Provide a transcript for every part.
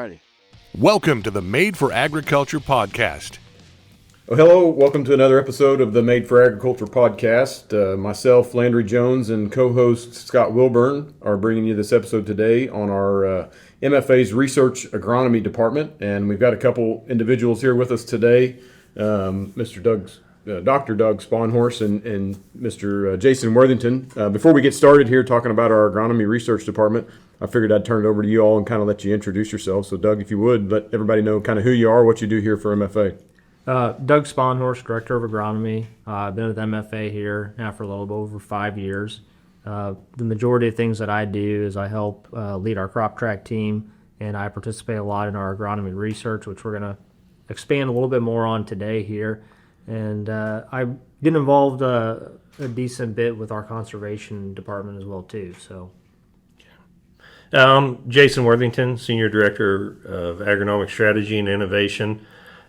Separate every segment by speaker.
Speaker 1: righty.
Speaker 2: Welcome to the Made for Agriculture podcast.
Speaker 3: Well, hello, welcome to another episode of the Made for Agriculture podcast. Myself, Landry Jones, and co-host Scott Wilburn are bringing you this episode today on our MFA's Research Agronomy Department, and we've got a couple individuals here with us today, Dr. Doug Spaunhorst and Mr. Jason Worthington. Before we get started here talking about our Agronomy Research Department, I figured I'd turn it over to you all and kind of let you introduce yourselves. So, Doug, if you would, let everybody know kind of who you are, what you do here for MFA.
Speaker 4: Doug Spaunhorst, Director of Agronomy. I've been with MFA here now for a little bit over 5 years. The majority of things that I do is I help lead our crop track team, and I participate a lot in our agronomy research, which we're going to expand a little bit more on today here. And I get involved a decent bit with our conservation department as well, too. So.
Speaker 5: Jason Worthington, Senior Director of Agronomic Strategy and Innovation,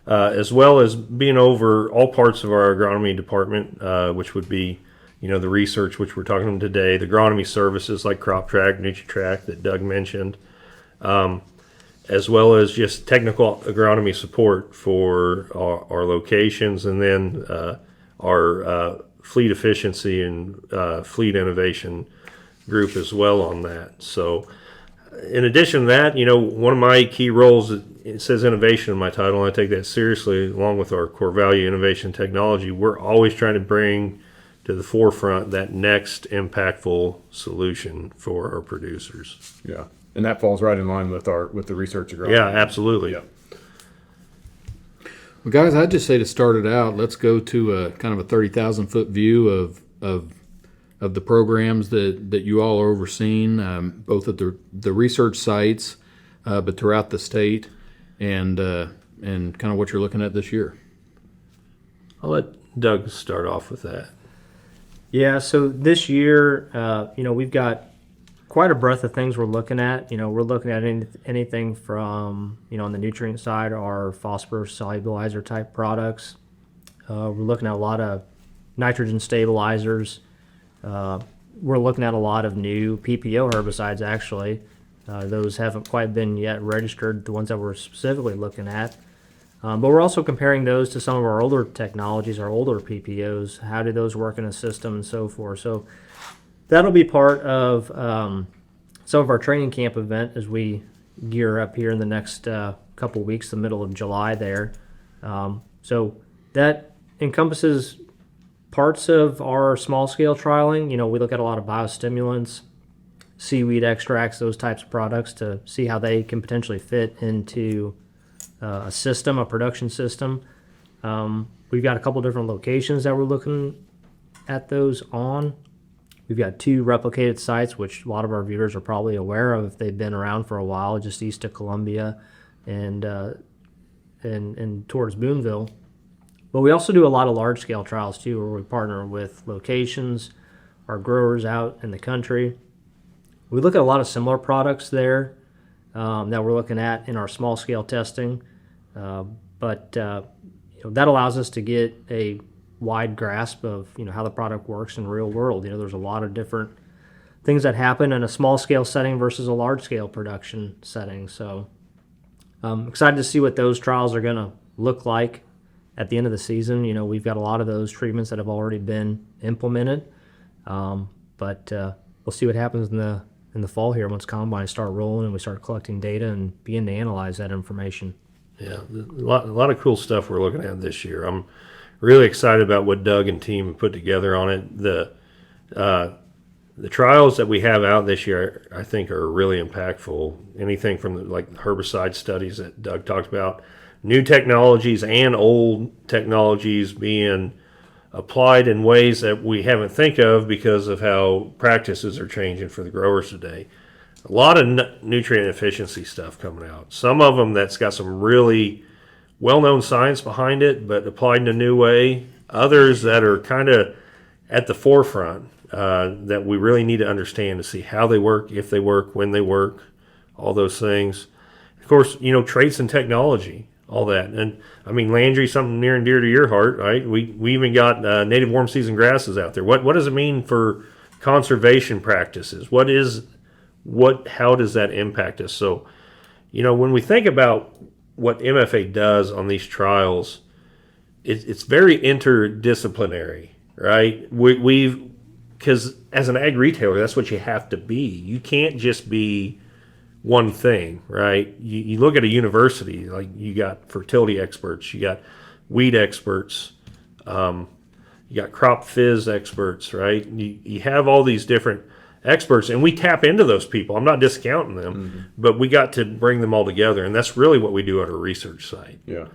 Speaker 5: as well as being over all parts of our agronomy department, which would be, the research, which we're talking about today, the agronomy services like Crop Track, NutriTrack that Doug mentioned, as well as just technical agronomy support for our locations, and then our fleet efficiency and fleet innovation group as well on that. So, in addition to that, one of my key roles, it says innovation in my title, and I take that seriously, along with our core value, innovation technology. We're always trying to bring to the forefront that next impactful solution for our producers.
Speaker 3: Yeah, and that falls right in line with the research agronomy.
Speaker 5: Yeah, absolutely.
Speaker 3: Yeah.
Speaker 6: Well, guys, I'd just say to start it out, let's go to a kind of a 30,000-foot view of the programs that you all are overseeing, both at the research sites, but throughout the state, and kind of what you're looking at this year.
Speaker 5: I'll let Doug start off with that.
Speaker 4: Yeah, so this year, we've got quite a breadth of things we're looking at. We're looking at anything from, on the nutrient side, our phosphorus solubilizer type products. We're looking at a lot of nitrogen stabilizers. We're looking at a lot of new PPO herbicides, actually. Those haven't quite been yet registered, the ones that we're specifically looking at. But we're also comparing those to some of our older technologies, our older PPOs. How do those work in a system and so forth? So that'll be part of some of our training camp event as we gear up here in the next couple of weeks, the middle of July there. So that encompasses parts of our small-scale trialing. We look at a lot of biostimulants, seaweed extracts, those types of products to see how they can potentially fit into a system, a production system. We've got a couple different locations that we're looking at those on. We've got 2 replicated sites, which a lot of our viewers are probably aware of if they've been around for a while, just east of Columbia and towards Boonville. But we also do a lot of large-scale trials, too, where we partner with locations, our growers out in the country. We look at a lot of similar products there that we're looking at in our small-scale testing. But that allows us to get a wide grasp of, how the product works in the real world. There's a lot of different things that happen in a small-scale setting versus a large-scale production setting. So I'm excited to see what those trials are going to look like at the end of the season. We've got a lot of those treatments that have already been implemented, but we'll see what happens in the fall here once combines start rolling and we start collecting data and begin to analyze that information.
Speaker 5: Yeah, a lot of cool stuff we're looking at this year. I'm really excited about what Doug and team have put together on it. The trials that we have out this year, I think, are really impactful. Anything from the herbicide studies that Doug talked about, new technologies and old technologies being applied in ways that we haven't think of because of how practices are changing for the growers today. A lot of nutrient efficiency stuff coming out. Some of them that's got some really well-known science behind it, but applied in a new way. Others that are kind of at the forefront that we really need to understand to see how they work, if they work, when they work, all those things. Of course, traits and technology. All that. And I mean, Landry, something near and dear to your heart, right? We even got native warm season grasses out there. What does it mean for conservation practices? How does that impact us? So, when we think about what MFA does on these trials, it's very interdisciplinary, right? Because as an ag retailer, that's what you have to be. You can't just be one thing, right? You look at a university, like you got fertility experts, you got weed experts, you got crop fizz experts, right? You have all these different experts, and we tap into those people. I'm not discounting them, but we got to bring them all together, and that's really what we do at our research site.
Speaker 3: Yeah.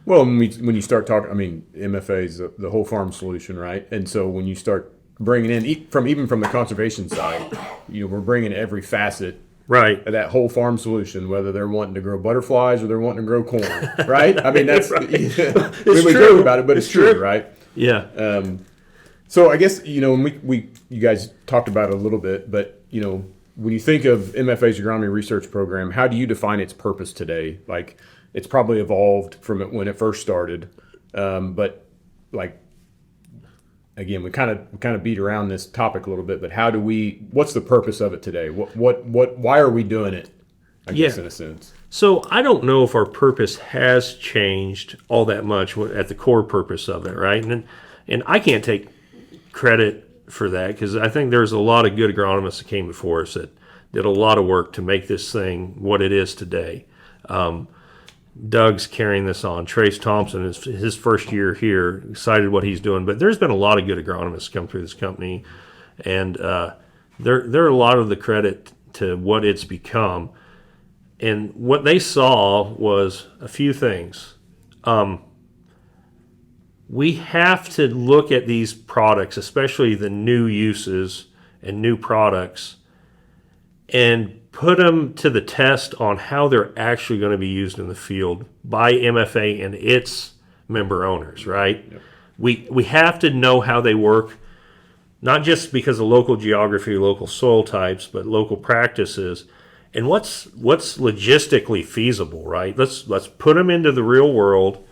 Speaker 3: Well, when you start talking, I mean, MFA is the whole farm solution, right? And so when you start bringing in, even from the conservation side, we're bringing every facet
Speaker 5: right
Speaker 3: of that whole farm solution, whether they're wanting to grow butterflies or they're wanting to grow corn, right? I mean, that's
Speaker 5: right.
Speaker 3: we joke about it, but it's true, right?
Speaker 5: Yeah.
Speaker 3: So I guess when you guys talked about it a little bit, but when you think of MFA's agronomy research program, how do you define its purpose today? Like, it's probably evolved from when it first started, but like, again, we kind of beat around this topic a little bit. But what's the purpose of it today? Why are we doing it? I guess in a sense.
Speaker 5: So I don't know if our purpose has changed all that much at the core purpose of it, right? And I can't take credit for that, because I think there's a lot of good agronomists that came before us that did a lot of work to make this thing what it is today. Doug's carrying this on. Trace Thompson is his first year here, excited what he's doing. But there's been a lot of good agronomists come through this company, and they're a lot of the credit to what it's become. And what they saw was a few things. We have to look at these products, especially the new uses and new products, and put them to the test on how they're actually going to be used in the field by MFA and its member owners, right? Yep. We have to know how they work, not just because of local geography, local soil types, but local practices, and what's logistically feasible, right? Let's put them into the real world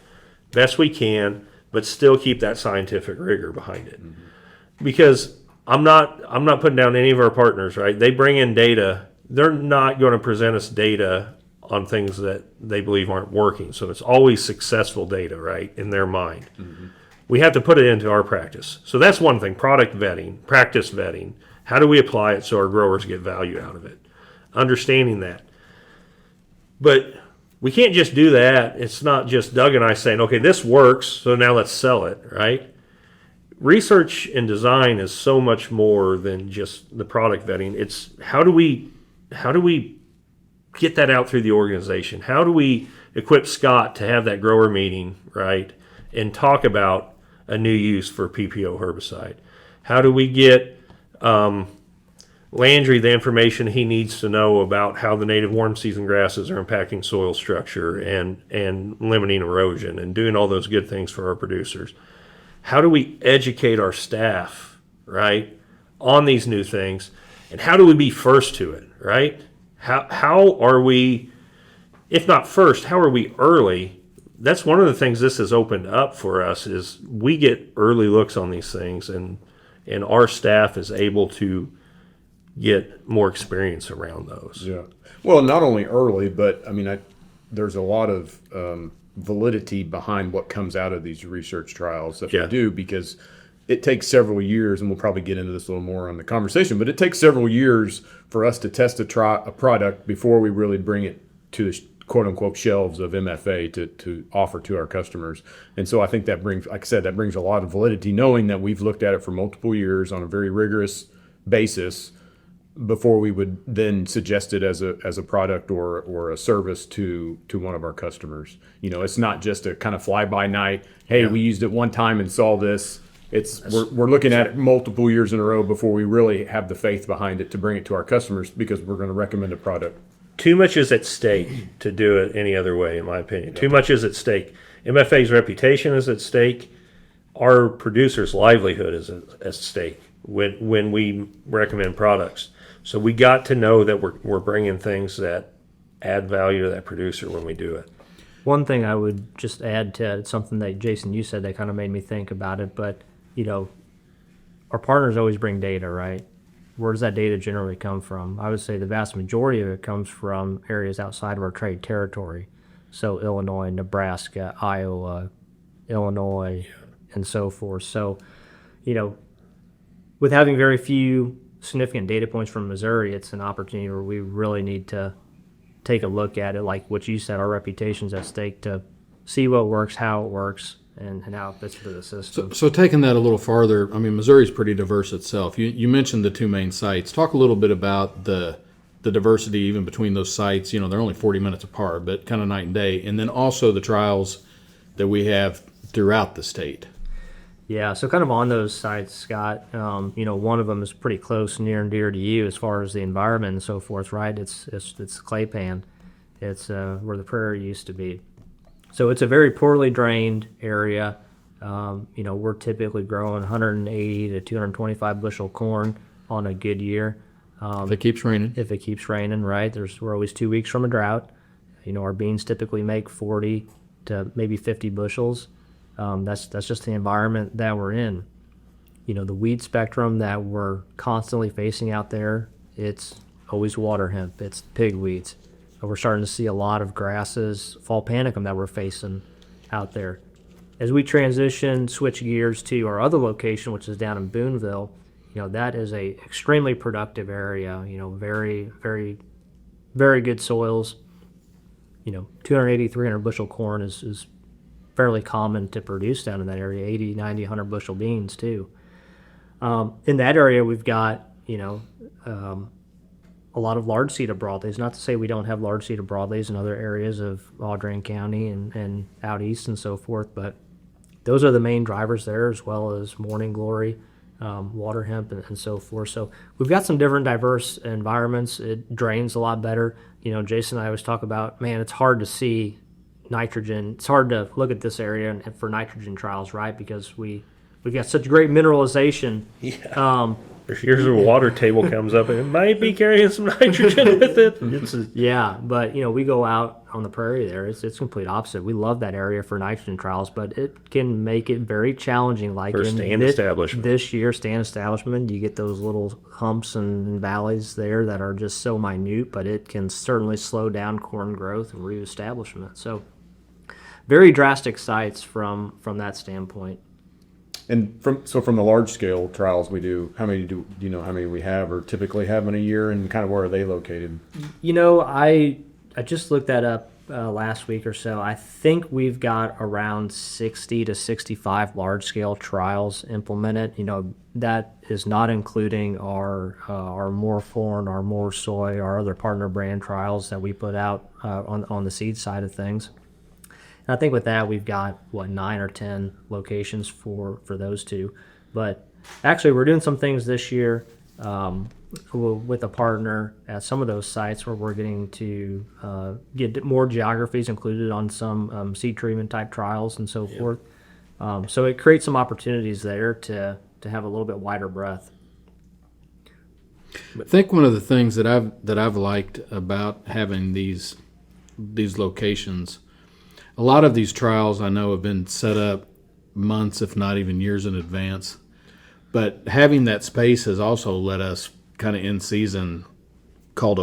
Speaker 5: best we can, but still keep that scientific rigor behind it. Mm-hmm. Because I'm not putting down any of our partners, right? They bring in data. They're not going to present us data on things that they believe aren't working. So it's always successful data, right, in their mind. Mm-hmm. We have to put it into our practice. So that's one thing, product vetting, practice vetting. How do we apply it so our growers get value out of it? Understanding that. But we can't just do that. It's not just Doug and I saying, okay, this works, so now let's sell it, right? Research and design is so much more than just the product vetting. It's how do we get that out through the organization? How do we equip Scott to have that grower meeting, right, and talk about a new use for PPO herbicide? How do we get Landry the information he needs to know about how the native warm season grasses are impacting soil structure and limiting erosion and doing all those good things for our producers? How do we educate our staff, right, on these new things? And how do we be first to it, right? How are we, if not first, how are we early? That's one of the things this has opened up for us is we get early looks on these things, and our staff is able to get more experience around those.
Speaker 3: Yeah. Well, not only early, but I mean, there's a lot of validity behind what comes out of these research trials that we do, because it takes several years, and we'll probably get into this a little more on the conversation, but it takes several years for us to test a product before we really bring it to the quote-unquote shelves of MFA to offer to our customers. And so I think that brings, like I said, that brings a lot of validity, knowing that we've looked at it for multiple years on a very rigorous basis before we would then suggest it as a product or a service to one of our customers. It's not just a kind of fly-by-night, hey, we used it one time and saw this. We're looking at it multiple years in a row before we really have the faith behind it to bring it to our customers, because we're going to recommend a product.
Speaker 5: Too much is at stake to do it any other way, in my opinion. Too much is at stake. MFA's reputation is at stake. Our producers' livelihood is at stake when we recommend products. So we got to know that we're bringing things that add value to that producer when we do it.
Speaker 4: One thing I would just add to something that Jason, you said that kind of made me think about it, but our partners always bring data, right? where does that data generally come from? I would say the vast majority of it comes from areas outside of our trade territory. So Illinois, Nebraska, Iowa, Illinois, and so forth. So, with having very few significant data points from Missouri, it's an opportunity where we really need to take a look at it, like what you said, our reputation's at stake, to see what works, how it works, and how it fits into the system.
Speaker 6: So taking that a little farther, I mean, Missouri's pretty diverse itself. You mentioned the two main sites. Talk a little bit about the diversity even between those sites. They're only 40 minutes apart, but kind of night and day. And then also the trials that we have throughout the state.
Speaker 4: Yeah, so kind of on those sites, Scott, one of them is pretty close, near and dear to you as far as the environment and so forth, right? It's clay pan. It's where the prairie used to be. So it's a very poorly drained area. We're typically growing 180 to 225 bushel corn on a good year.
Speaker 6: If it keeps raining.
Speaker 4: If it keeps raining, right? We're always 2 weeks from a drought. Our beans typically make 40 to maybe 50 bushels. That's just the environment that we're in. The weed spectrum that we're constantly facing out there, it's always water hemp, it's pig weeds. We're starting to see a lot of grasses, fall panicum that we're facing out there. As we switch gears to our other location, which is down in Boonville, that is a extremely productive area, very, very, very good soils. 280, 300 bushel corn is fairly common to produce down in that area, 80, 90, 100 bushel beans too. In that area, we've got, a lot of large seeded broadleaves. Not to say we don't have large seeded broadleaves in other areas of Audrain County and out east and so forth, but those are the main drivers there, as well as morning glory, water hemp, and so forth. So we've got some different diverse environments. It drains a lot better. Jason and I always talk about, man, it's hard to see nitrogen. It's hard to look at this area and for nitrogen trials, right? Because we've got such great mineralization.
Speaker 5: Yeah. Here's where water table comes up, and it might be carrying some nitrogen with it.
Speaker 4: But we go out on the prairie there. It's complete opposite. We love that area for nitrogen trials, but it can make it very challenging. Like
Speaker 5: for stand establishment
Speaker 4: this year, stand establishment, you get those little humps and valleys there that are just so minute, but it can certainly slow down corn growth and reestablishment. So very drastic sites from that standpoint.
Speaker 3: And from the large scale trials we do, how many do you know how many we have or typically have in a year, and kind of where are they located?
Speaker 4: I just looked that up last week or so. I think we've got around 60 to 65 large scale trials implemented. That is not including our more corn, our more soy, our other partner brand trials that we put out on the seed side of things. And I think with that, we've got, 9 or 10 locations for those two. But actually, we're doing some things this year with a partner at some of those sites where we're getting to get more geographies included on some seed treatment type trials and so forth. So it creates some opportunities there to have a little bit wider breadth.
Speaker 6: I think one of the things that I've liked about having these locations, a lot of these trials I know have been set up months, if not even years in advance. But having that space has also let us kind of in season call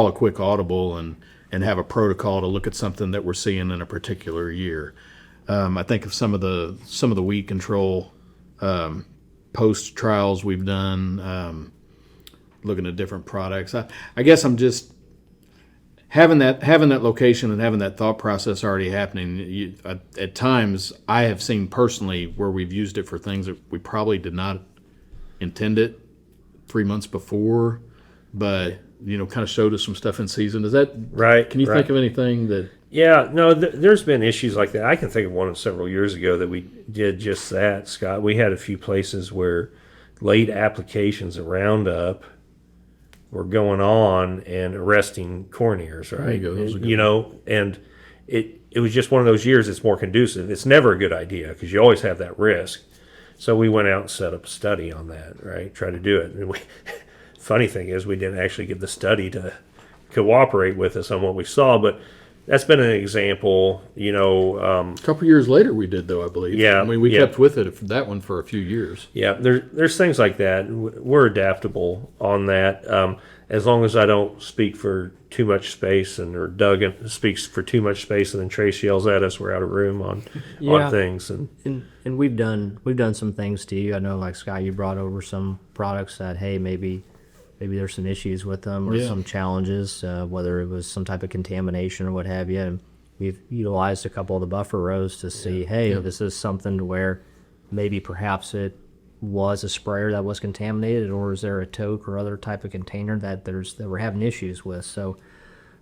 Speaker 6: a quick audible and have a protocol to look at something that we're seeing in a particular year. I think of some of the weed control post trials we've done, looking at different products. I guess I'm just having that location and having that thought process already happening. At times, I have seen personally where we've used it for things that we probably did not intend it 3 months before, but kind of showed us some stuff in season. Is that
Speaker 5: right?
Speaker 6: Can you think of anything that?
Speaker 5: Yeah, no. There's been issues like that. I can think of one several years ago that we did just that, Scott. We had a few places where late applications of Roundup were going on and arresting corn ears, right?
Speaker 6: There you go.
Speaker 5: And it was just one of those years it's more conducive. It's never a good idea because you always have that risk. So we went out and set up a study on that, right? Try to do it. And funny thing is we didn't actually get the study to cooperate with us on what we saw, but that's been an example.
Speaker 6: A couple years later we did, though, I believe.
Speaker 5: Yeah,
Speaker 6: I mean, we
Speaker 5: yeah.
Speaker 6: kept with it, that one for a few years.
Speaker 5: Yeah, there's things like that. We're adaptable on that. As long as I don't speak for too much space, or Doug speaks for too much space, and then Trace yells at us, we're out of room on things.
Speaker 4: And we've done some things too. I know, like Scott, you brought over some products that, hey, maybe there's some issues with them or some challenges, whether it was some type of contamination or what have you. And we've utilized a couple of the buffer rows to see, this is something to where maybe perhaps it was a sprayer that was contaminated, or is there a tote or other type of container that we're having issues with. So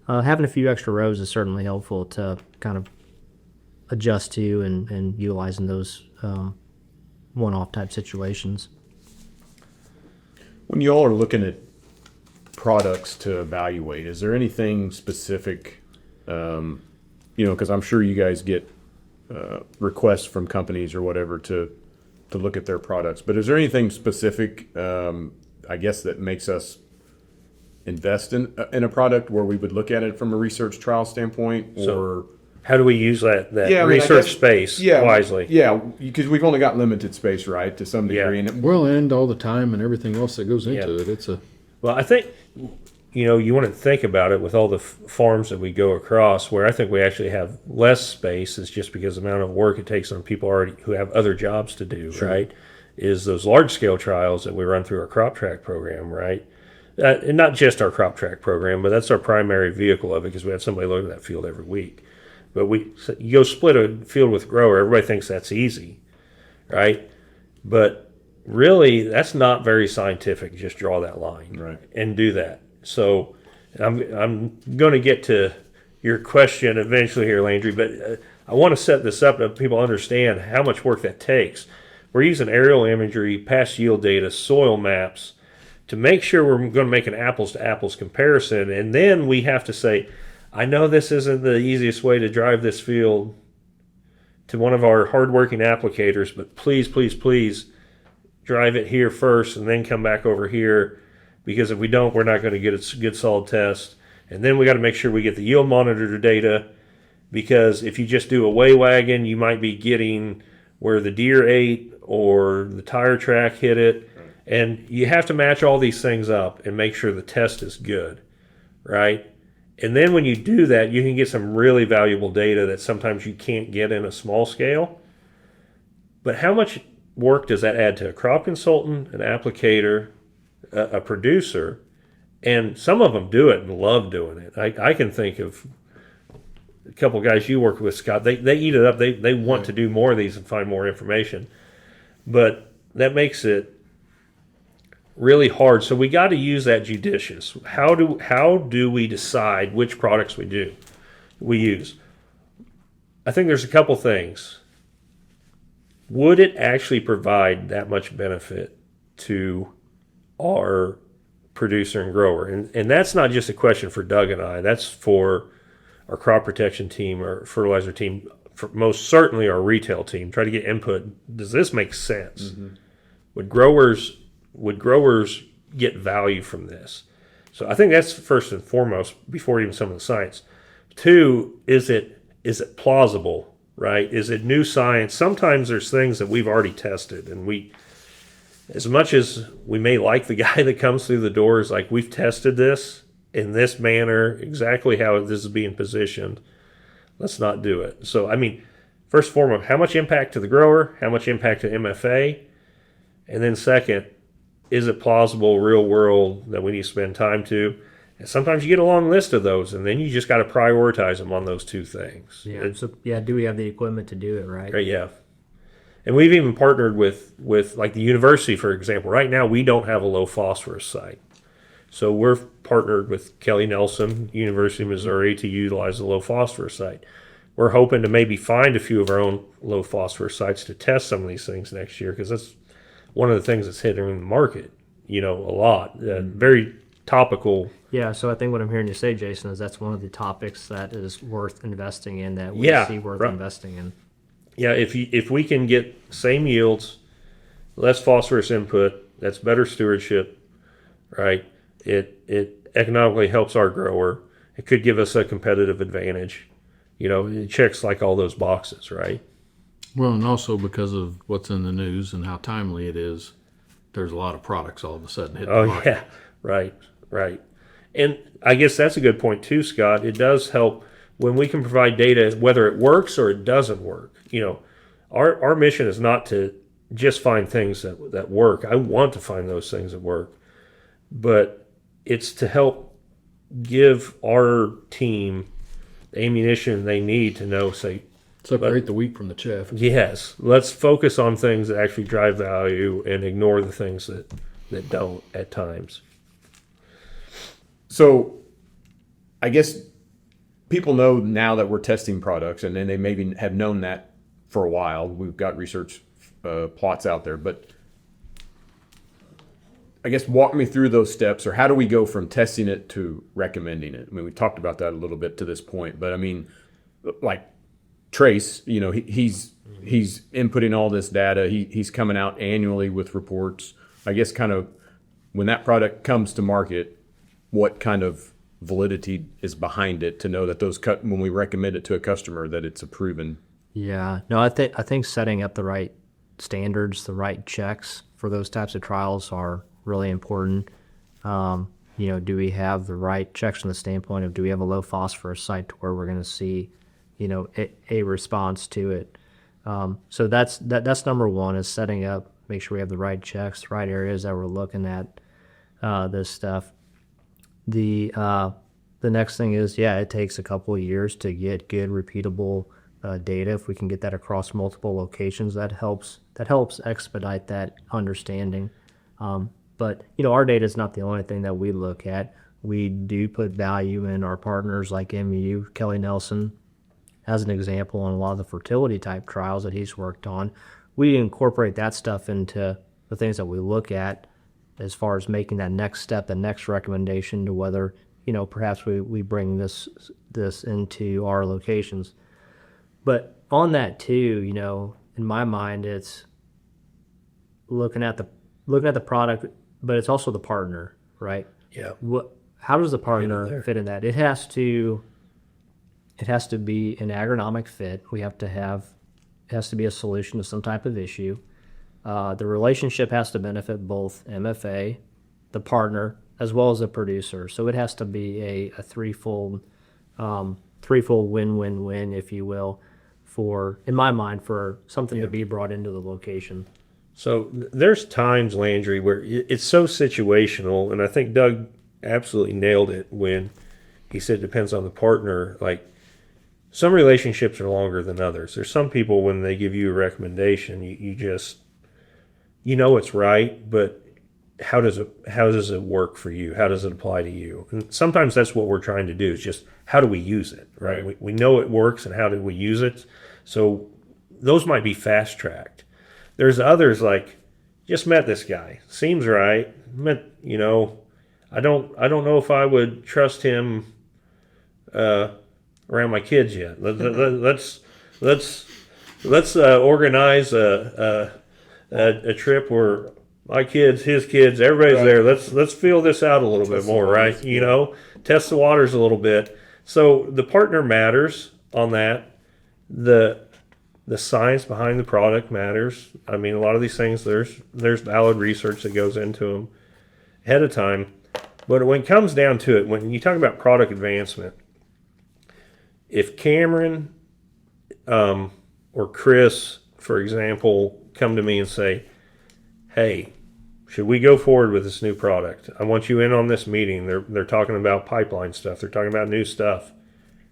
Speaker 4: having a few extra rows is certainly helpful to kind of adjust to and utilizing those one-off type situations.
Speaker 3: When you all are looking at products to evaluate, is there anything specific, because I'm sure you guys get requests from companies or whatever to look at their products, but is there anything specific, I guess, that makes us invest in a product where we would look at it from a research trial standpoint? Or
Speaker 5: how do we use that research space wisely?
Speaker 3: Yeah, because we've only got limited space, right, to some degree.
Speaker 5: Yeah.
Speaker 6: And all the time and everything else that goes into it.
Speaker 5: Well, I think, you want to think about it with all the farms that we go across, where I think we actually have less space. It's just because of the amount of work it takes on people already who have other jobs to do, right? Is those large-scale trials that we run through our crop track program, right? And not just our crop track program, but that's our primary vehicle of it, because we have somebody look at that field every week. But you go split a field with grower, everybody thinks that's easy, right? But really, that's not very scientific. Just draw that line and do that. So I'm going to get to your question eventually here, Landry, but I want to set this up so people understand how much work that takes. We're using aerial imagery, past yield data, soil maps to make sure we're going to make an apples-to-apples comparison. And then we have to say, I know this isn't the easiest way to drive this field to one of our hardworking applicators, but please, please, please drive it here first and then come back over here, because if we don't, we're not going to get a good solid test. And then we got to make sure we get the yield monitor data, because if you just do a weigh wagon, you might be getting where the deer ate or the tire track hit it. And you have to match all these things up and make sure the test is good, right? And then when you do that, you can get some really valuable data that sometimes you can't get in a small scale. But how much work does that add to a crop consultant, an applicator, a producer? And some of them do it and love doing it. I can think of a couple of guys you work with, Scott. They eat it up. They want to do more of these and find more information. But that makes it really hard. So we got to use that judicious. How do we decide which products we use? I think there's a couple things. Would it actually provide that much benefit to our producer and grower? And that's not just a question for Doug and I. That's for our crop protection team, our fertilizer team, for most certainly our retail team. Try to get input. Does this make sense? Mm-hmm. Would growers get value from this? So I think that's first and foremost before even some of the science. Two, is it plausible, right? Is it new science? Sometimes there's things that we've already tested, and as much as we may like the guy that comes through the door, is like, we've tested this in this manner, exactly how this is being positioned. Let's not do it. So, I mean, first and foremost, how much impact to the grower? How much impact to MFA? And then second, is it plausible, real world, that we need to spend time to? And sometimes you get a long list of those, and then you just got to prioritize them on those two things.
Speaker 4: Yeah. Do we have the equipment to do it, right?
Speaker 5: Yeah. And we've even partnered with like the university, for example. Right now, we don't have a low phosphorus site. So we're partnered with Kelly Nelson, University of Missouri, to utilize the low phosphorus site. We're hoping to maybe find a few of our own low phosphorus sites to test some of these things next year, because that's one of the things that's hitting the market, a lot. Very topical.
Speaker 4: Yeah, so I think what I'm hearing you say, Jason, is that's one of the topics that is worth investing in, that we see worth investing in.
Speaker 5: Yeah, if we can get same yields, less phosphorus input, that's better stewardship, right? It economically helps our grower. It could give us a competitive advantage. it checks like all those boxes, right?
Speaker 6: Well, and also because of what's in the news and how timely it is, there's a lot of products all of a sudden hitting the market.
Speaker 5: Yeah, right. And I guess that's a good point too, Scott. It does help when we can provide data, whether it works or it doesn't work. Our mission is not to just find things that work. I want to find those things that work, but it's to help give our team the ammunition they need to know, say,
Speaker 6: Separate the wheat from the chaff.
Speaker 5: yes, let's focus on things that actually drive value and ignore the things that don't at times.
Speaker 3: So I guess people know now that we're testing products, and then they maybe have known that for a while. We've got research plots out there, but I guess walk me through those steps, or how do we go from testing it to recommending it? I mean, we talked about that a little bit to this point, but I mean, like Trace, he's inputting all this data. He's coming out annually with reports. I guess kind of when that product comes to market, what kind of validity is behind it to know that when we recommend it to a customer that it's a proven?
Speaker 4: Yeah, no, I think setting up the right standards, the right checks for those types of trials are really important. Do we have the right checks from the standpoint of, do we have a low phosphorus site to where we're going to see, a response to it? So that's number one, is setting up, make sure we have the right checks, the right areas that we're looking at this stuff. The next thing is, it takes a couple of years to get good, repeatable data. If we can get that across multiple locations, that helps expedite that understanding. But our data is not the only thing that we look at. We do put value in our partners like MU. Kelly Nelson, as an example, on a lot of the fertility type trials that he's worked on, we incorporate that stuff into the things that we look at as far as making that next step, the next recommendation to whether perhaps we bring this into our locations. But on that too, in my mind, it's looking at the product, but it's also the partner, right?
Speaker 5: Yeah.
Speaker 4: How does the partner fit in that? It has to be an agronomic fit. It has to be a solution to some type of issue. The relationship has to benefit both MFA, the partner, as well as the producer. So it has to be a threefold win-win-win, if you will, in my mind, for something to be brought into the location.
Speaker 5: So there's times, Landry, where it's so situational, and I think Doug absolutely nailed it when he said it depends on the partner. Like, some relationships are longer than others. There's some people, when they give you a recommendation, you just, it's right, but how does it work for you? How does it apply to you? And sometimes that's what we're trying to do, is just, how do we use it, right? We know it works, and how do we use it? So those might be fast-tracked. There's others, like, just met this guy, seems right. I don't know if I would trust him around my kids yet. Let's organize a trip where my kids, his kids, everybody's there. Let's feel this out a little bit more, right? Test the waters a little bit. So the partner matters on that. The science behind the product matters. I mean, a lot of these things, there's valid research that goes into them ahead of time. But when it comes down to it, when you talk about product advancement, if Cameron or Chris, for example, come to me and say, hey, should we go forward with this new product? I want you in on this meeting. They're talking about pipeline stuff. They're talking about new stuff.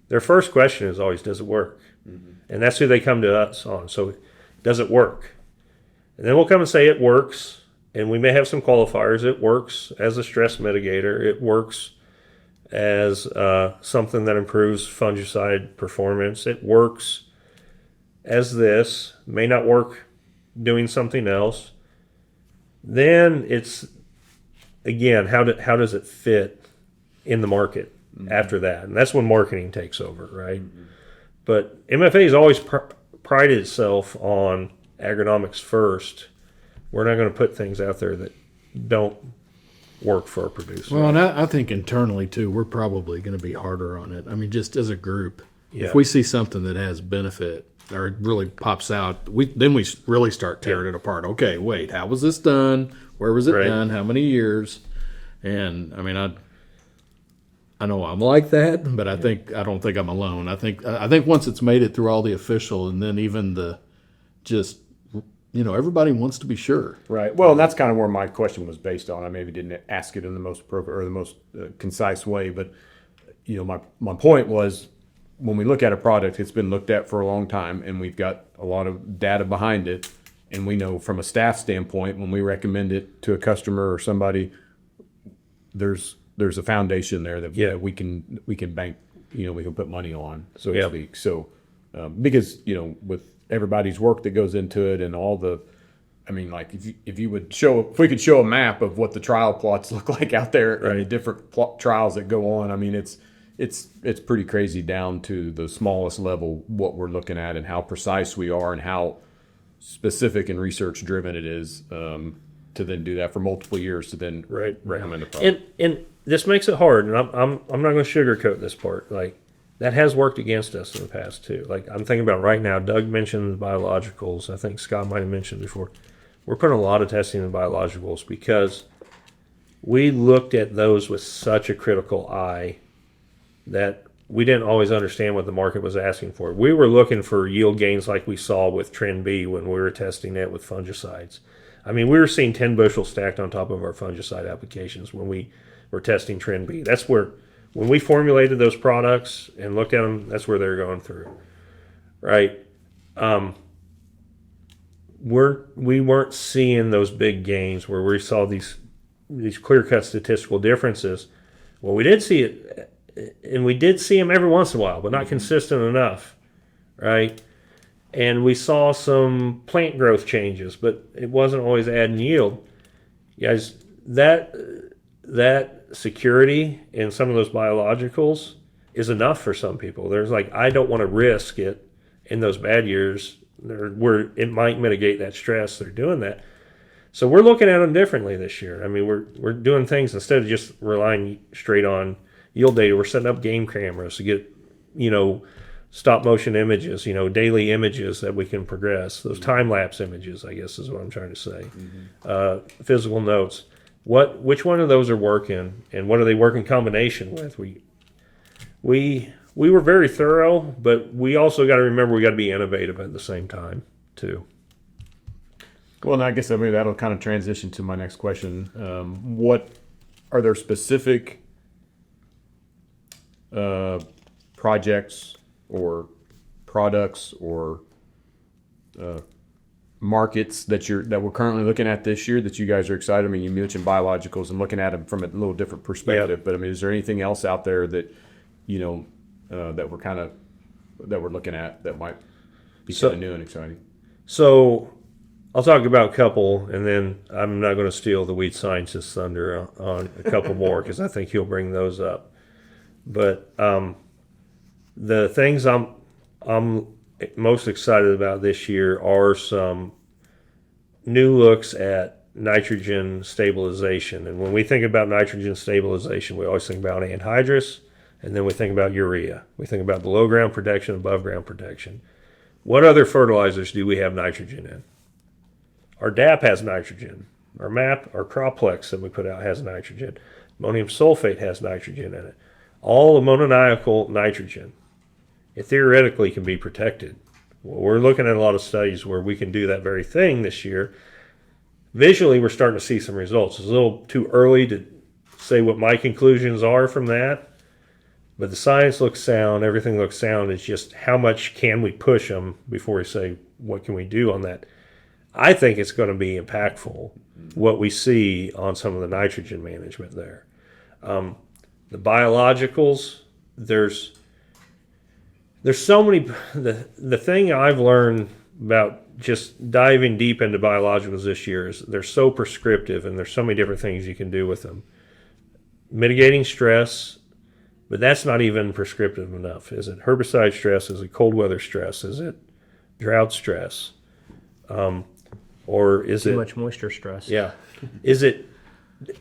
Speaker 5: Their first question is always, does it work? Mm-hmm. And that's who they come to us on. So, does it work? And then we'll come and say it works. And we may have some qualifiers. It works as a stress mitigator. It works as something that improves fungicide performance. It works as this. May not work doing something else. Then it's, again, how does it fit in the market after that? And that's when marketing takes over, right? Mm-hmm. But MFA has always prided itself on agronomics first. We're not going to put things out there that don't work for our producer.
Speaker 6: Well, and I think internally, too, we're probably going to be harder on it. I mean, just as a group. If we see something that has benefit or it really pops out, then we really start tearing it apart. Okay, wait, how was this done? Where was it done? How many years? And I mean, I know I'm like that, but I don't think I'm alone. I think once it's made it through all the official, and then even the just, everybody wants to be sure.
Speaker 3: Right. Well, and that's kind of where my question was based on. I maybe didn't ask it in the most appropriate or the most concise way, but my point was, when we look at a product, it's been looked at for a long time, and we've got a lot of data behind it, and we know from a staff standpoint, when we recommend it to a customer or somebody, there's a foundation there that we can bank, we can put money on, so to speak. So because with everybody's work that goes into it and all the, I mean, like if we could show a map of what the trial plots look like out there and the different trials that go on, I mean, it's pretty crazy down to the smallest level what we're looking at and how precise we are and how specific and research driven it is to then do that for multiple years to then recommend a product.
Speaker 5: And this makes it hard, and I'm not going to sugarcoat this part. Like, that has worked against us in the past too. Like, I'm thinking about right now, Doug mentioned the biologicals. I think Scott might have mentioned before. We're putting a lot of testing in biologicals because we looked at those with such a critical eye that we didn't always understand what the market was asking for. We were looking for yield gains like we saw with Trend B when we were testing it with fungicides. I mean, we were seeing 10 bushels stacked on top of our fungicide applications when we were testing Trend B. That's where, when we formulated those products and looked at them, that's where they're going through, right? We weren't seeing those big gains where we saw these clear-cut statistical differences. Well, we did see it, and we did see them every once in a while, but not consistent enough, right? And we saw some plant growth changes, but it wasn't always adding yield. Guys, that security in some of those biologicals is enough for some people. There's like, I don't want to risk it in those bad years where it might mitigate that stress. They're doing that. So we're looking at them differently this year. I mean, we're doing things instead of just relying straight on yield data. We're setting up game cameras to get, stop motion images, daily images that we can progress. Those time-lapse images, I guess is what I'm trying to say. Physical notes. Which one of those are working, and what do they work in combination with? We were very thorough, but we also got to remember we got to be innovative at the same time too.
Speaker 3: Well, and I guess that'll kind of transition to my next question. What are there specific projects or products or markets that we're currently looking at this year that you guys are excited? I mean, you mentioned biologicals and looking at them from a little different perspective, but I mean, is there anything else out there that that we're looking at that might be kind of new and exciting?
Speaker 5: So I'll talk about a couple, and then I'm not going to steal the weed scientist's thunder on a couple more because I think he'll bring those up. But the things I'm most excited about this year are some new looks at nitrogen stabilization. And when we think about nitrogen stabilization, we always think about anhydrous, and then we think about urea. We think about below ground protection, above ground protection. What other fertilizers do we have nitrogen in? Our DAP has nitrogen. Our MAP, our Croplex that we put out has nitrogen. Ammonium sulfate has nitrogen in it. All ammoniacal nitrogen. It theoretically can be protected. Well, we're looking at a lot of studies where we can do that very thing this year. Visually, we're starting to see some results. It's a little too early to say what my conclusions are from that, but the science looks sound, everything looks sound. It's just how much can we push them before we say what can we do on that. I think it's going to be impactful, what we see on some of the nitrogen management there. The biologicals, there's so many. The thing I've learned about just diving deep into biologicals this year is they're so prescriptive, and there's so many different things you can do with them. Mitigating stress, but that's not even prescriptive enough. Is it herbicide stress? Is it cold weather stress? Is it drought stress? Or is it
Speaker 4: too much moisture stress?
Speaker 5: Yeah. Is it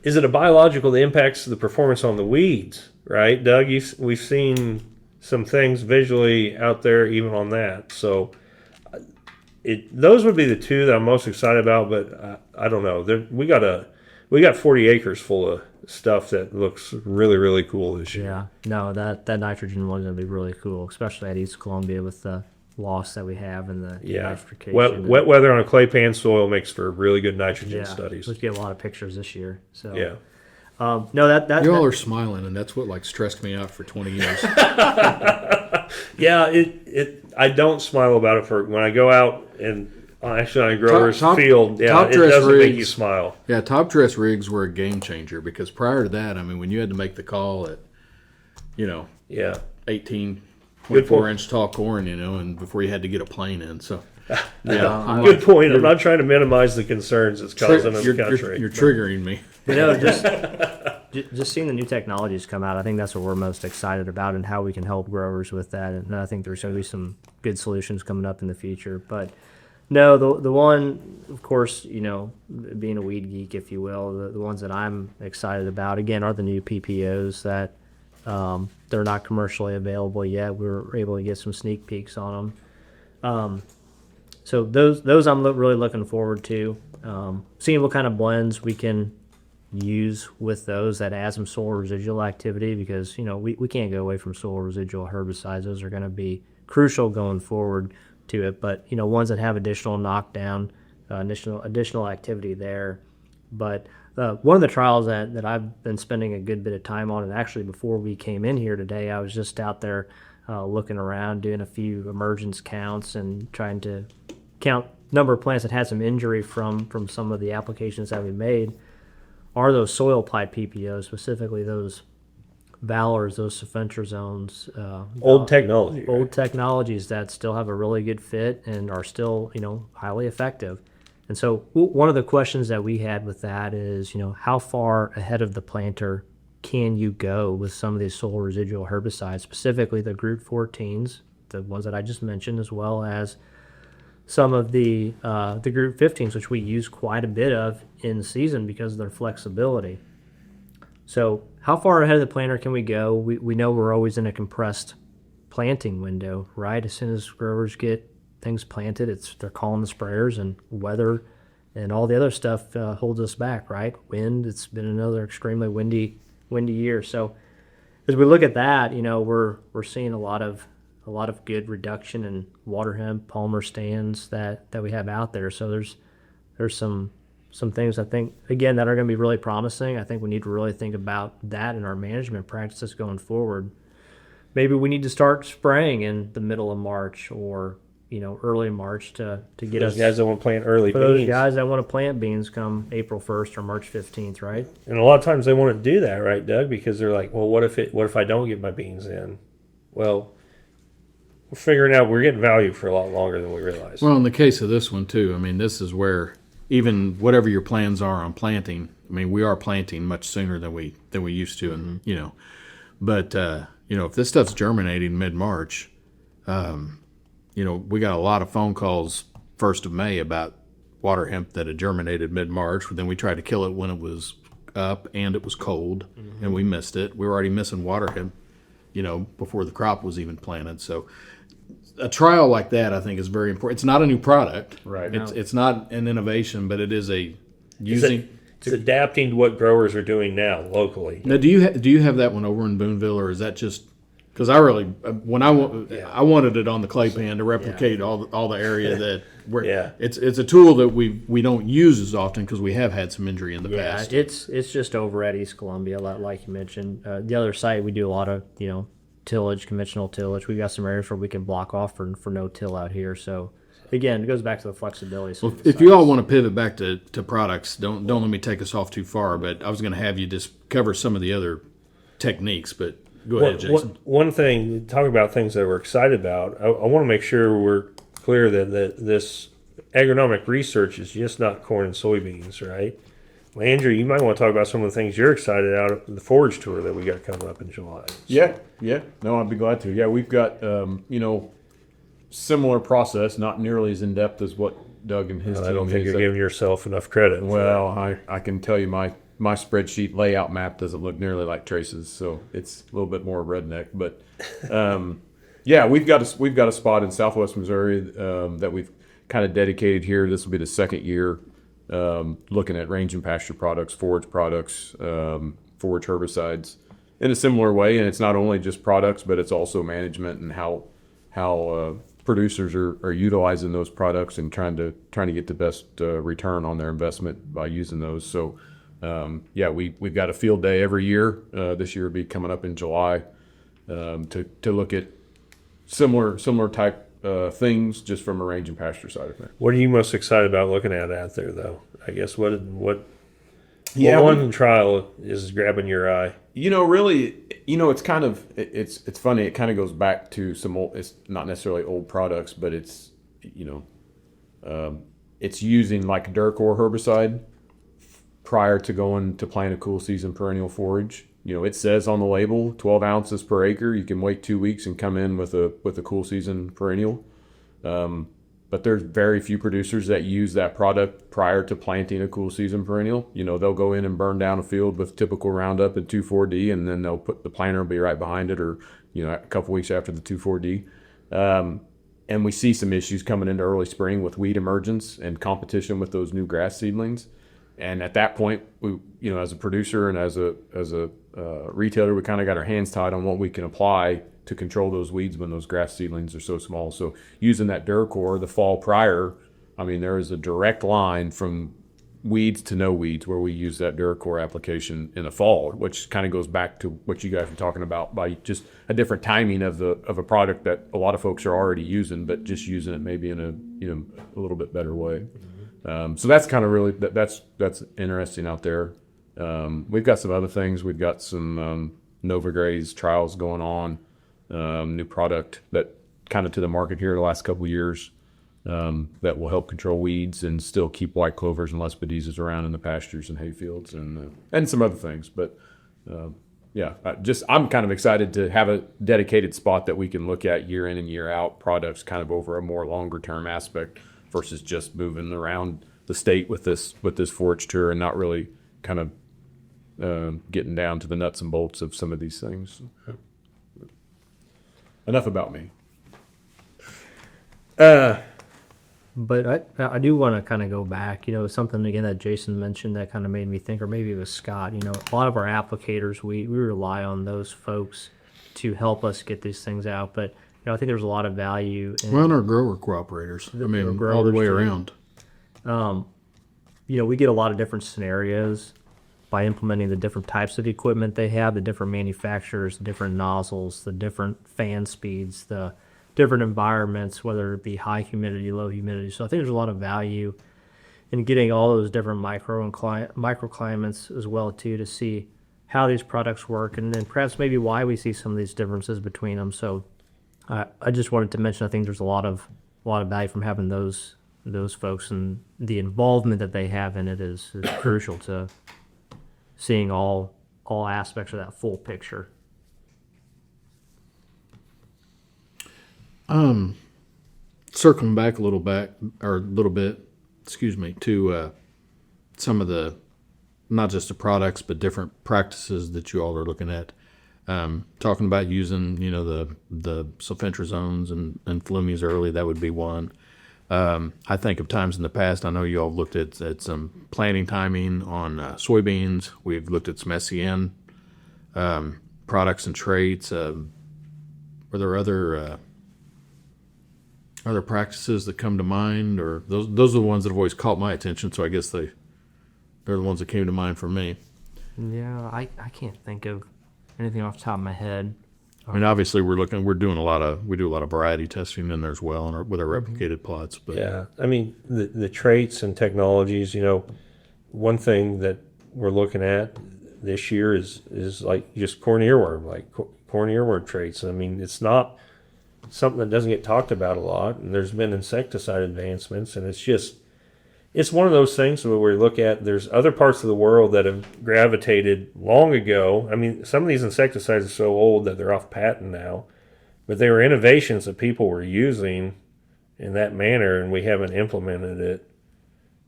Speaker 5: a biological that impacts the performance on the weeds? Right, Doug? We've seen some things visually out there even on that. So those would be the two that I'm most excited about. But I don't know. We got 40 acres full of stuff that looks really, really cool this year.
Speaker 4: Yeah, no, that nitrogen one's gonna be really cool, especially at East Columbia with the loss that we have in the nitrification.
Speaker 5: Wet weather on a clay pan soil makes for really good nitrogen studies.
Speaker 4: Let's get a lot of pictures this year. So
Speaker 5: Yeah.
Speaker 4: No, that
Speaker 6: You all are smiling, and that's what like stressed me out for 20 years.
Speaker 5: Yeah, I don't smile about it for when I go out and actually on a grower's field. Yeah, it doesn't make you smile.
Speaker 6: Yeah, top dress rigs were a game changer because prior to that, I mean, when you had to make the call at, 18, 24-inch tall corn, and before you had to get a plane in, so. Yeah,
Speaker 5: good point. I'm not trying to minimize the concerns it's causing in the country.
Speaker 6: You're triggering me.
Speaker 4: Just seeing the new technologies come out, I think that's what we're most excited about and how we can help growers with that. And I think there's going to be some good solutions coming up in the future. But no, the one, of course, being a weed geek, if you will, the ones that I'm excited about, again, are the new PPOs that they're not commercially available yet. We were able to get some sneak peeks on them. So those I'm really looking forward to. Seeing what kind of blends we can use with those that add some soil residual activity, because we can't go away from soil residual herbicides. Those are going to be crucial going forward to it. But ones that have additional knockdown, additional activity there. But one of the trials that I've been spending a good bit of time on, and actually before we came in here today, I was just out there looking around, doing a few emergence counts and trying to count number of plants that had some injury from some of the applications that we made, are those soil applied PPOs, specifically those Valors, those sulfentrazones.
Speaker 5: Old technology.
Speaker 4: Old technologies that still have a really good fit and are still, highly effective. And so one of the questions that we had with that is, how far ahead of the planter can you go with some of these soil residual herbicides, specifically the Group 14s, the ones that I just mentioned, as well as some of the Group 15s, which we use quite a bit of in season because of their flexibility. So how far ahead of the planter can we go? We know we're always in a compressed planting window, right? As soon as growers get things planted, they're calling the sprayers, and weather and all the other stuff holds us back, right? Wind, it's been another extremely windy year. So as we look at that, we're seeing a lot of good reduction in water hemp polymer stands that we have out there. So there's some things I think, again, that are going to be really promising. I think we need to really think about that in our management practices going forward. Maybe we need to start spraying in the middle of March or early March to get
Speaker 5: those guys that want to plant early beans.
Speaker 4: Those guys that want to plant beans come April 1st or March 15th, right?
Speaker 5: And a lot of times they want to do that, right, Doug? Because they're like, well, what if I don't get my beans in? Well, we're figuring out we're getting value for a lot longer than we realize.
Speaker 6: Well, in the case of this one too, I mean, this is where even whatever your plans are on planting, I mean, we are planting much sooner than we used to, and but if this stuff's germinating mid-March, we got a lot of phone calls 1st of May about water hemp that had germinated mid-March. Then we tried to kill it when it was up and it was cold, and we missed it. We were already missing water hemp, before the crop was even planted. So a trial like that, I think, is very important. It's not a new product,
Speaker 3: right?
Speaker 6: It's not an innovation, but it is
Speaker 5: It's adapting to what growers are doing now locally.
Speaker 6: Now, do you have that one over in Boonville, or is that just because I wanted it on the clay pan to replicate all the area that it's a tool that we don't use as often because we have had some injury in the past.
Speaker 4: It's just over at East Columbia, like you mentioned. The other site we do a lot of tillage, conventional tillage. We've got some areas where we can block off for no till out here. So again, it goes back to the flexibility.
Speaker 6: Well, if you all want to pivot back to products, don't let me take us off too far. But I was going to have you just cover some of the other techniques. But go ahead, Jason.
Speaker 5: One thing, talking about things that we're excited about, I want to make sure we're clear that this agronomic research is just not corn and soybeans, right? Landry, you might want to talk about some of the things you're excited out of the forage tour that we got coming up in July.
Speaker 3: Yeah. No, I'd be glad to. Yeah, we've got, similar process, not nearly as in-depth as what Doug and his team
Speaker 5: I don't think you're giving yourself enough credit.
Speaker 3: Well, I can tell you my my spreadsheet layout map doesn't look nearly like Trace's, so it's a little bit more redneck. But yeah, we've got a spot in Southwest Missouri that we've kind of dedicated here. This will be the second year looking at range and pasture products, forage products, forage herbicides in a similar way. And it's not only just products, but it's also management and how producers are utilizing those products and trying to get the best return on their investment by using those. So yeah, we've got a field day every year. This year will be coming up in July to look at similar type things just from a range and pasture side of things.
Speaker 5: What are you most excited about looking at out there, though? I guess what
Speaker 3: Yeah,
Speaker 5: one trial is grabbing your eye?
Speaker 3: Really, it's kind of it's funny. It kind of goes back to some old. It's not necessarily old products, but it's it's using like Duracor herbicide prior to going to plant a cool season perennial forage. It says on the label 12 ounces per acre. You can wait 2 weeks and come in with a cool season perennial. But there's very few producers that use that product prior to planting a cool season perennial. They'll go in and burn down a field with typical Roundup and 2,4-D, and then they'll put the planter will be right behind it, or a couple weeks after the 2,4-D. And we see some issues coming into early spring with weed emergence and competition with those new grass seedlings. And at that point, we, as a producer and as a retailer, we kind of got our hands tied on what we can apply to control those weeds when those grass seedlings are so small. So using that Duracor the fall prior, there is a direct line from weeds to no weeds where we use that Duracor application in the fall, which kind of goes back to what you guys were talking about by just a different timing of a product that a lot of folks are already using, but just using it maybe in a little bit better way. So that's kind of really that's interesting out there. We've got some other things. We've got some Nova Graze trials going on. New product that kind of to the market here the last couple of years that will help control weeds and still keep white clovers and lespedezas around in the pastures and hay fields and some other things. But yeah, I'm kind of excited to have a dedicated spot that we can look at year in and year out products kind of over a more longer term aspect versus just moving around the state with this forage tour and not really kind of getting down to the nuts and bolts of some of these things. Enough about me.
Speaker 4: But I do want to kind of go back, something again that Jason mentioned that kind of made me think, or maybe it was Scott, a lot of our applicators, we rely on those folks to help us get these things out. But, I think there's a lot of value in
Speaker 6: our grower cooperators. All the way around.
Speaker 4: We get a lot of different scenarios by implementing the different types of equipment they have, the different manufacturers, the different nozzles, the different fan speeds, the different environments, whether it be high humidity, low humidity. So I think there's a lot of value in getting all those different microclimates as well too, to see how these products work and then perhaps maybe why we see some of these differences between them. So I just wanted to mention I think there's a lot of value from having those folks, and the involvement that they have in it is crucial to seeing all aspects of that full picture.
Speaker 6: Circling back a little bit, to some of the, not just the products, but different practices that you all are looking at. Talking about using, the sulfentrazones and flumies early, that would be one. I think of times in the past, I know you all looked at some planting timing on soybeans. We've looked at some SEN products and traits. Are there other practices that come to mind, or those are the ones that have always caught my attention? So I guess they're the ones that came to mind for me.
Speaker 4: Yeah, I can't think of anything off the top of my head.
Speaker 6: Obviously we do a lot of variety testing in there as well, and with our replicated plots. But
Speaker 5: yeah, the traits and technologies. One thing that we're looking at this year is like just corn earworm traits. It's not something that doesn't get talked about a lot, and there's been insecticide advancements, and it's one of those things where we look at, there's other parts of the world that have gravitated long ago. Some of these insecticides are so old that they're off patent now, but they were innovations that people were using in that manner, and we haven't implemented it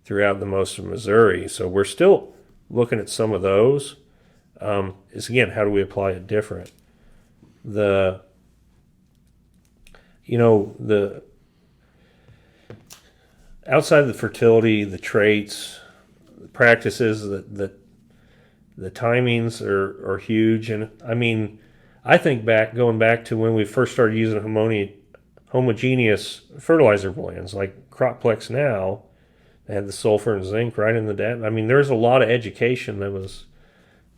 Speaker 5: throughout the most of Missouri. So we're still looking at some of those, is again, how do we apply it different? The outside of the fertility, the traits, the practices, the timings are huge. And I mean, I think going back to when we first started using homogeneous fertilizer blends like Croplex now, they had the sulfur and zinc right in the data. I mean, there's a lot of education that was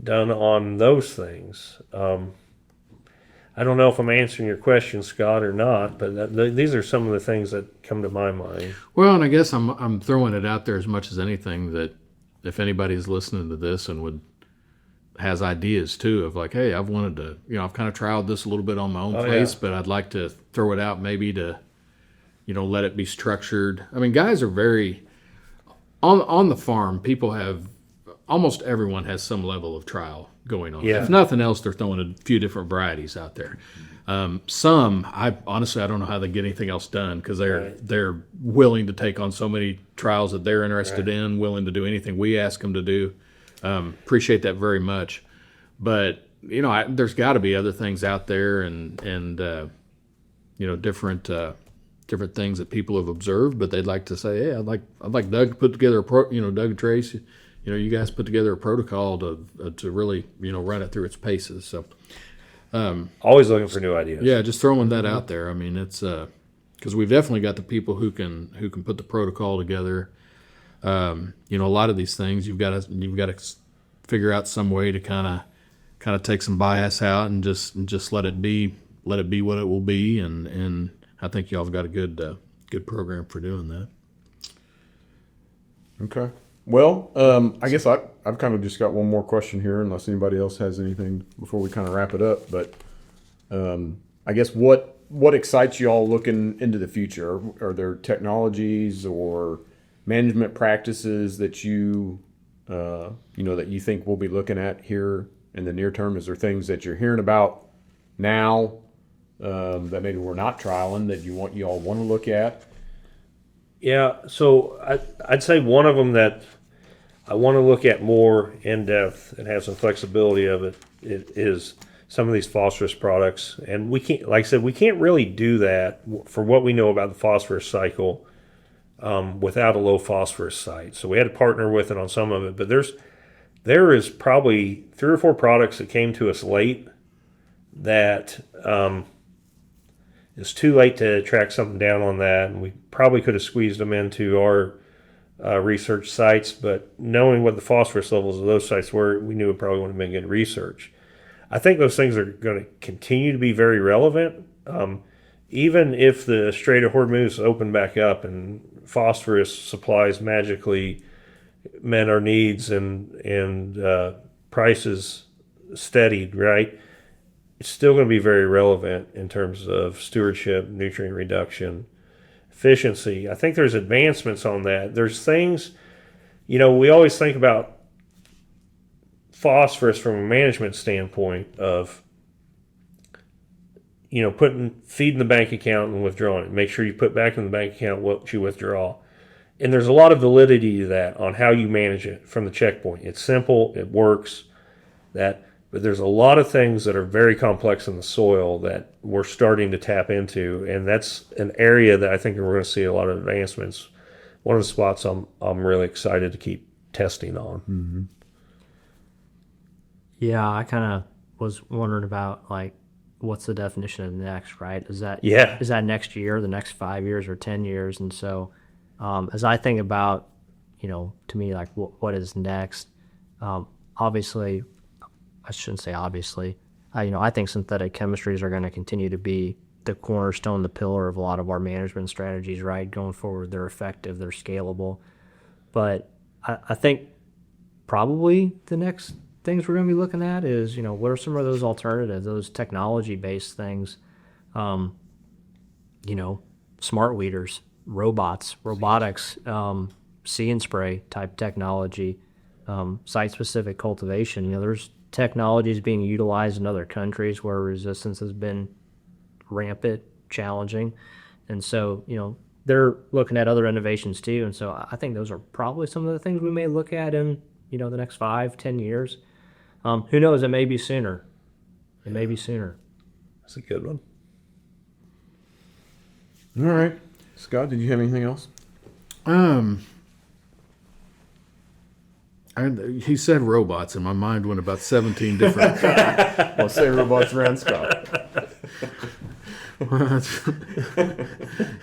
Speaker 5: done on those things. I don't know if I'm answering your question, Scott, or not, but these are some of the things that come to my mind.
Speaker 6: Well, and I guess I'm throwing it out there as much as anything that if anybody's listening to this and has ideas too of like, hey, I've wanted to, I've kind of trialed this a little bit on my own place, but I'd like to throw it out maybe to, let it be structured. I mean, guys are very on the farm. People have almost everyone has some level of trial going on.
Speaker 5: Yeah.
Speaker 6: If nothing else, they're throwing a few different varieties out there. Some, I honestly don't know how they get anything else done because they're willing to take on so many trials that they're interested in, willing to do anything we ask them to do. Appreciate that very much. But there's got to be other things out there and different things that people have observed, but they'd like to say, hey, I'd like Doug to put together Doug and Trace. You guys put together a protocol to really, run it through its paces. So,
Speaker 5: Always looking for new ideas.
Speaker 6: yeah, just throwing that out there. I mean, it's because we've definitely got the people who can put the protocol together. A lot of these things you've got to figure out some way to kind of take some bias out and just let it be what it will be. And I think y'all have got a good program for doing that.
Speaker 3: Okay. Well, I guess I've kind of just got one more question here, unless anybody else has anything before we kind of wrap it up. But I guess what excites you all looking into the future? Are there technologies or management practices that that you think we'll be looking at here in the near term? Is there things that you're hearing about now that maybe we're not trialing that you all want to look at?
Speaker 5: Yeah, so I'd say one of them that I want to look at more in depth and have some flexibility of it is some of these phosphorus products. And we can't, like I said, we can't really do that for what we know about the phosphorus cycle without a low phosphorus site. So we had to partner with it on some of it, but there is probably 3 or 4 products that came to us late that it's too late to track something down on that, and we probably could have squeezed them into our research sites, but knowing what the phosphorus levels of those sites were, we knew it probably wouldn't have been good research. I think those things are going to continue to be very relevant, even if the Strait of Hormuz opened back up and phosphorus supplies magically met our needs and prices steadied, right? It's still going to be very relevant in terms of stewardship, nutrient reduction, efficiency. I think there's advancements on that. There's things, we always think about phosphorus from a management standpoint of, feeding the bank account and withdrawing it. Make sure you put back in the bank account what you withdraw. And there's a lot of validity to that on how you manage it from the checkpoint. It's simple, it works, but there's a lot of things that are very complex in the soil that we're starting to tap into, and that's an area that I think we're going to see a lot of advancements. One of the spots I'm really excited to keep testing on.
Speaker 3: Mm-hmm.
Speaker 4: Yeah, I kind of was wondering about what's the definition of next, right? Is that next year, the next 5 years, or 10 years? And so, as I think about, to me, what is next? Obviously. I shouldn't say obviously. I think synthetic chemistries are going to continue to be the cornerstone, the pillar of a lot of our management strategies, right? Going forward, they're effective, they're scalable. But I think probably the next things we're going to be looking at is, what are some of those alternatives, those technology-based things? Smart weeders, robotics, see and spray type technology, site-specific cultivation. There's technologies being utilized in other countries where resistance has been rampant, challenging. And so, they're looking at other innovations too. And so I think those are probably some of the things we may look at in the next 5-10 years. Who knows? It may be sooner. It may be sooner.
Speaker 5: That's a good one.
Speaker 3: All right. Scott, did you have anything else?
Speaker 6: He said robots, and my mind went about 17 different.
Speaker 3: Well, say robots around Scott.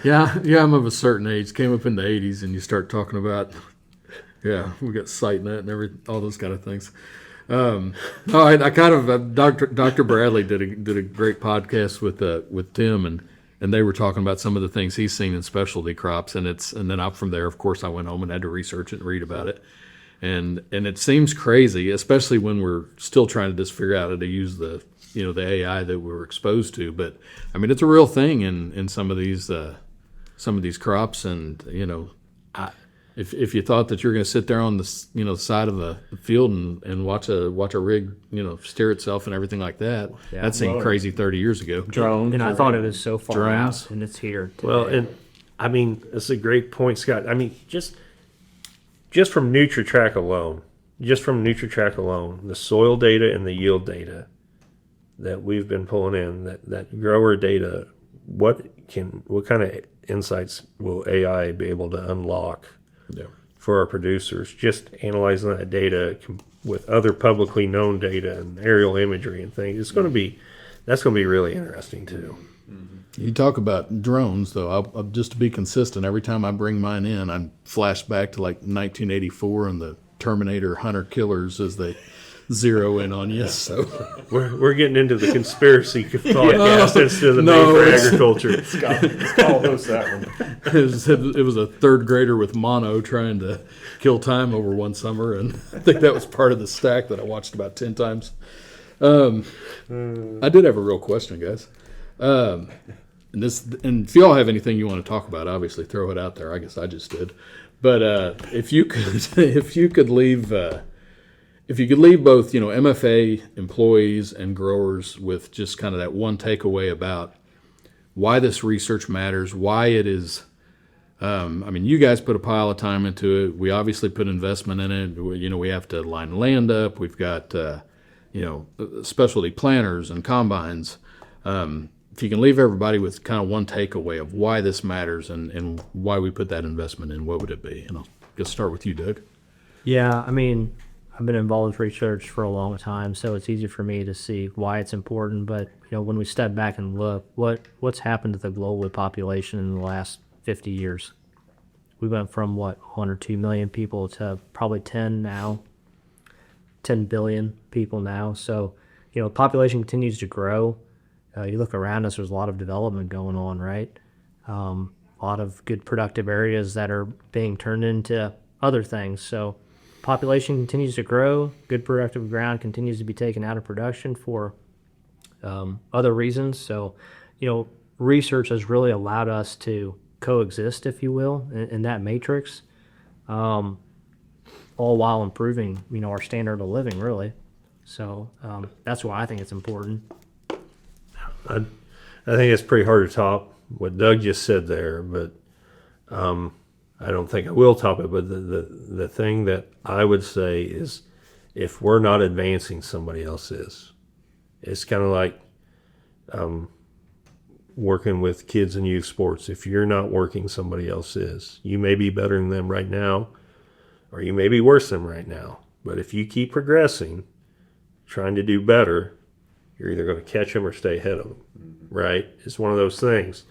Speaker 6: Yeah, I'm of a certain age. Came up in the 80s, and you start talking about, we got SiteNet and all those kind of things. I kind of Dr. Bradley did a great podcast with Tim, and they were talking about some of the things he's seen in specialty crops, and then up from there, of course, I went home and had to research it and read about it, and it seems crazy, especially when we're still trying to just figure out how to use the AI that we're exposed to. But I mean, it's a real thing in some of these crops, and If you thought that you're going to sit there on the side of the field and watch a rig steer itself and everything like that, that seemed crazy 30 years ago.
Speaker 3: Drones.
Speaker 4: And I thought it was so far
Speaker 6: Drones.
Speaker 4: out, and it's here today.
Speaker 5: Well, and I mean, that's a great point, Scott. I mean, just from NutriTrack alone, the soil data and the yield data that we've been pulling in, that grower data, what kind of insights will AI be able to unlock for our producers? Just analyzing that data with other publicly known data and aerial imagery and things, that's going to be really interesting too.
Speaker 6: You talk about drones, though. I'll just to be consistent, every time I bring mine in, I flash back to like 1984 and the Terminator hunter killers as they zero in on you. So
Speaker 5: we're getting into the conspiracy podcast instead of the Made for Agriculture.
Speaker 3: Scott host that one.
Speaker 6: It was a third grader with mono trying to kill time over one summer, and I think that was part of the stack that I watched about 10 times. I did have a real question, guys. And if y'all have anything you want to talk about, obviously throw it out there. I guess I just did. But if you could leave both, MFA employees and growers with just kind of that one takeaway about why this research matters, why it is. You guys put a pile of time into it. We obviously put investment in it. We have to line land up. We've got, specialty planters and combines. If you can leave everybody with kind of one takeaway of why this matters and why we put that investment in, what would it be? And I'll just start with you, Doug.
Speaker 4: Yeah, I've been involved with research for a long time, so it's easy for me to see why it's important. But when we step back and look, what's happened to the global population in the last 50 years? We went from 1 or 2 million people to probably 10 billion people now. So population continues to grow. You look around us, there's a lot of development going on, right? A lot of good productive areas that are being turned into other things. So population continues to grow. Good productive ground continues to be taken out of production for other reasons. So, research has really allowed us to coexist, if you will, in that matrix, all while improving, our standard of living, really. So that's why I think it's important.
Speaker 5: I think it's pretty hard to top what Doug just said there, but I don't think I will top it. But the thing that I would say is, if we're not advancing, somebody else is. It's kind of like working with kids in youth sports. If you're not working, somebody else is. You may be better than them right now, or you may be worse than them right now. But if you keep progressing, trying to do better, you're either going to catch them or stay ahead of them, right? It's one of those things.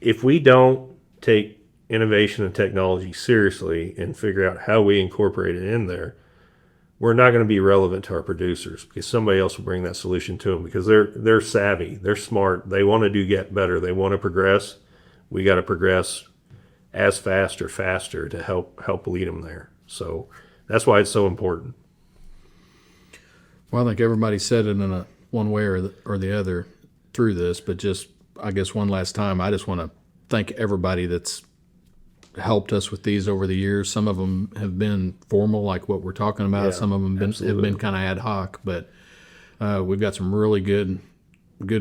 Speaker 5: If we don't take innovation and technology seriously and figure out how we incorporate it in there, we're not going to be relevant to our producers, because somebody else will bring that solution to them, because they're savvy, they're smart, they want to get better, they want to progress. We got to progress as fast or faster to help lead them there. So that's why it's so important.
Speaker 6: Well, I think everybody said it in one way or the other through this, but just, I guess, one last time, I just want to thank everybody that's helped us with these over the years. Some of them have been formal, like what we're talking about.
Speaker 5: Yeah,
Speaker 6: some of them have been kind of ad hoc, but we've got some really good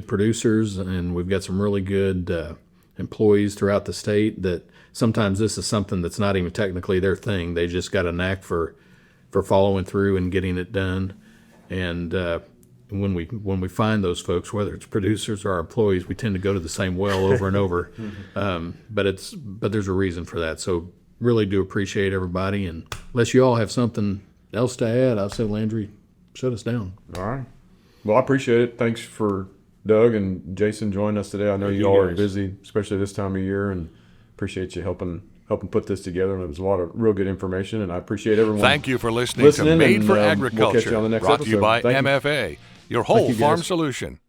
Speaker 6: producers, and we've got some really good employees throughout the state that sometimes this is something that's not even technically their thing. They just got a knack for following through and getting it done. And when we find those folks, whether it's producers or our employees, we tend to go to the same well over and over. But there's a reason for that. So really do appreciate everybody. And unless you all have something else to add, I'll say, Landry, shut us down.
Speaker 3: All right. Well, I appreciate it. Thanks for Doug and Jason joining us today. I know you all are busy, especially this time of year, and appreciate you helping put this together. And it was a lot of real good information, and I appreciate everyone.
Speaker 2: Thank you for listening to Made for Agriculture,
Speaker 3: we'll catch you on the next
Speaker 2: brought to you
Speaker 3: episode.
Speaker 2: by
Speaker 3: Thank you.
Speaker 2: MFA, your whole
Speaker 3: you,
Speaker 2: farm
Speaker 3: guys.
Speaker 2: solution.